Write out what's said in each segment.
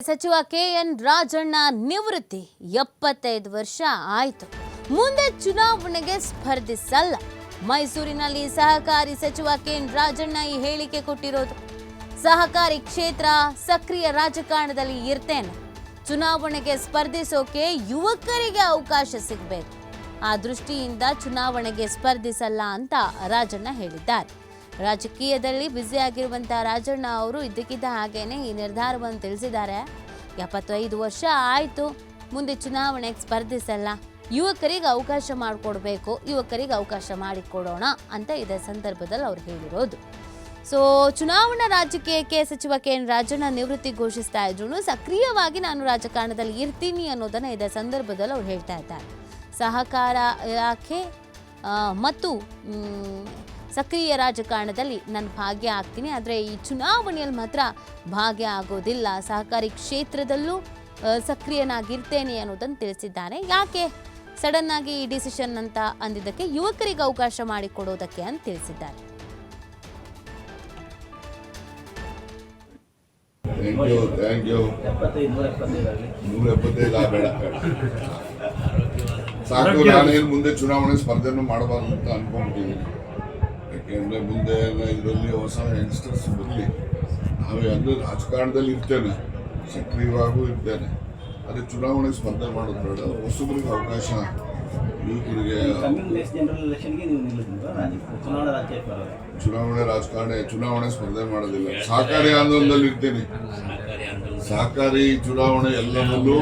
ಸಚಿವ ಕೆಎನ್ ರಾಜಣ್ಣ ನಿವೃತ್ತಿ 75 ವರ್ಷ ಆಯಿತು. ಮುಂದೆ ಚುನಾವಣೆಗೆ ಸ್ಪರ್ಧಿಸಲ್ಲ. ಮೈಸೂರಿನಲ್ಲಿ ಸಹಕಾರಿ ಸಚಿವ ಕೆಎನ್ ರಾಜಣ್ಣ ಈ ಹೇಳಿಕೆ ಕೊಟ್ಟಿರೋದು. ಸಹಕಾರಿ ಕ್ಷೇತ್ರ ಸಕ್ರಿಯ ರಾಜಕಾರಣದಲ್ಲಿ ಇರ್ತೇನೆ. ಚುನಾವಣೆಗೆ ಸ್ಪರ್ಧಿಸೋಕೆ ಯುವಕರಿಗೆ ಅವಕಾಶ ಸಿಗಬೇಕು. ಆ ದೃಷ್ಟಿಯಿಂದ ಚುನಾವಣೆಗೆ ಸ್ಪರ್ಧಿಸಲ್ಲ ಅಂತ ರಾಜಣ್ಣ ಹೇಳಿದ್ದಾರೆ. ರಾಜಕೀಯದಲ್ಲಿ ಬ್ಯುಸಿಯಾಗಿರುವಂತಹ ರಾಜಣ್ಣ ಅವರು ಇದ್ದಕ್ಕಿದ್ದ ಹಾಗೇನೆ ಈ ನಿರ್ಧಾರವನ್ನು ತಿಳಿಸಿದ್ದಾರೆ. 75 ವರ್ಷ ಆಯಿತು, ಮುಂದೆ ಚುನಾವಣೆಗೆ ಸ್ಪರ್ಧಿಸಲ್ಲ, ಯುವಕರಿಗೆ ಅವಕಾಶ ಮಾಡಿಕೊಡ್ಬೇಕು, ಯುವಕರಿಗೆ ಅವಕಾಶ ಮಾಡಿಕೊಡೋಣ ಅಂತ ಇದೇ ಸಂದರ್ಭದಲ್ಲಿ ಅವ್ರು ಹೇಳಿರೋದು. ಸೊ ಚುನಾವಣಾ ರಾಜಕೀಯಕ್ಕೆ ಸಚಿವ ಕೆಎನ್ ರಾಜಣ್ಣ ನಿವೃತ್ತಿ ಘೋಷಿಸ್ತಾ ಇದ್ರು. ಸಕ್ರಿಯವಾಗಿ ನಾನು ರಾಜಕಾರಣದಲ್ಲಿ ಇರ್ತೀನಿ ಅನ್ನೋದನ್ನ ಇದೇ ಸಂದರ್ಭದಲ್ಲಿ ಅವ್ರು ಹೇಳ್ತಾ ಇದ್ದಾರೆ. ಸಹಕಾರ ಇಲಾಖೆ ಮತ್ತು ಸಕ್ರಿಯ ರಾಜಕಾರಣದಲ್ಲಿ ನಾನು ಭಾಗ್ಯ ಆಗ್ತೀನಿ, ಆದರೆ ಈ ಚುನಾವಣೆಯಲ್ಲಿ ಮಾತ್ರ ಭಾಗ್ಯ ಆಗೋದಿಲ್ಲ. ಸಹಕಾರಿ ಕ್ಷೇತ್ರದಲ್ಲೂ ಸಕ್ರಿಯನಾಗಿರ್ತೇನೆ ಅನ್ನೋದನ್ನು ತಿಳಿಸಿದ್ದಾರೆ. ಯಾಕೆ ಸಡನ್ ಆಗಿ ಈ ಡಿಸಿಷನ್ ಅಂತ ಅಂದಿದ್ದಕ್ಕೆ ಯುವಕರಿಗೆ ಅವಕಾಶ ಮಾಡಿಕೊಡೋದಕ್ಕೆ ಅಂತ ತಿಳಿಸಿದ್ದಾರೆ. ಸಾಕು, ನಾನೇನು ಮುಂದೆ ಚುನಾವಣೆ ಸ್ಪರ್ಧೆಯನ್ನು ಮಾಡಬಾರ್ದು ಅಂತ ಅನ್ಕೊಂಡ್ಬಿಟ್ಟಿದ್ದೀನಿ. ಯಾಕೆಂದರೆ ಮುಂದೆ ಇದರಲ್ಲಿ ಹೊಸ ಯಂಗ್ಸ್ಟರ್ಸ್ ಬರಲಿ. ನಾವೇ ಅಂದರೆ ರಾಜಕಾರಣದಲ್ಲಿ ಇರ್ತೇನೆ, ಸಕ್ರಿಯವಾಗೂ ಇರ್ತೇನೆ, ಅದೇ ಚುನಾವಣೆ ಸ್ಪರ್ಧೆ ಮಾಡೋದು ಬೇಡ. ಹೊಸಬರಿಗೆ ಅವಕಾಶ, ಯುವಕರಿಗೆ ಚುನಾವಣೆ ರಾಜಕಾರಣ ಚುನಾವಣೆ ಸ್ಪರ್ಧೆ ಮಾಡೋದಿಲ್ಲ. ಸಹಕಾರಿ ಆಂದೋಲನದಲ್ಲಿ ಇರ್ತೇನೆ, ಸಹಕಾರಿ ಚುನಾವಣೆ ಎಲ್ಲದಲ್ಲೂ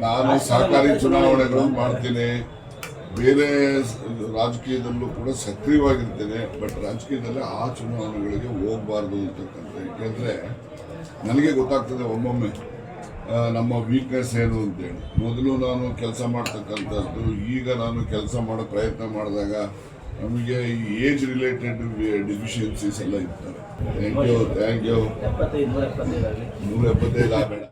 ನಾನು ಸಹಕಾರಿ ಚುನಾವಣೆಗಳು ಮಾಡ್ತೀನಿ. ಬೇರೆ ರಾಜಕೀಯದಲ್ಲೂ ಕೂಡ ಸಕ್ರಿಯವಾಗಿರ್ತೇನೆ. ಬಟ್ ರಾಜಕೀಯದಲ್ಲಿ ಆ ಚುನಾವಣೆಗಳಿಗೆ ಹೋಗಬಾರ್ದು ಅಂತಕ್ಕಂಥ, ಏಕೆಂದರೆ ನನಗೆ ಗೊತ್ತಾಗ್ತದೆ ಒಮ್ಮೊಮ್ಮೆ ನಮ್ಮ ವೀಕ್ನೆಸ್ ಏನು ಅಂತೇಳಿ. ಮೊದಲು ನಾನು ಕೆಲಸ ಮಾಡ್ತಕ್ಕಂಥದ್ದು, ಈಗ ನಾನು ಕೆಲಸ ಮಾಡೋ ಪ್ರಯತ್ನ ಮಾಡಿದಾಗ ನಮಗೆ ಈ ಏಜ್ ರಿಲೇಟೆಡ್ ಡಿಫಿಷಿಯನ್ಸೀಸ್ ಎಲ್ಲ ಇರ್ತವೆ. ಥ್ಯಾಂಕ್ ಯು 175 ಬೇಡ.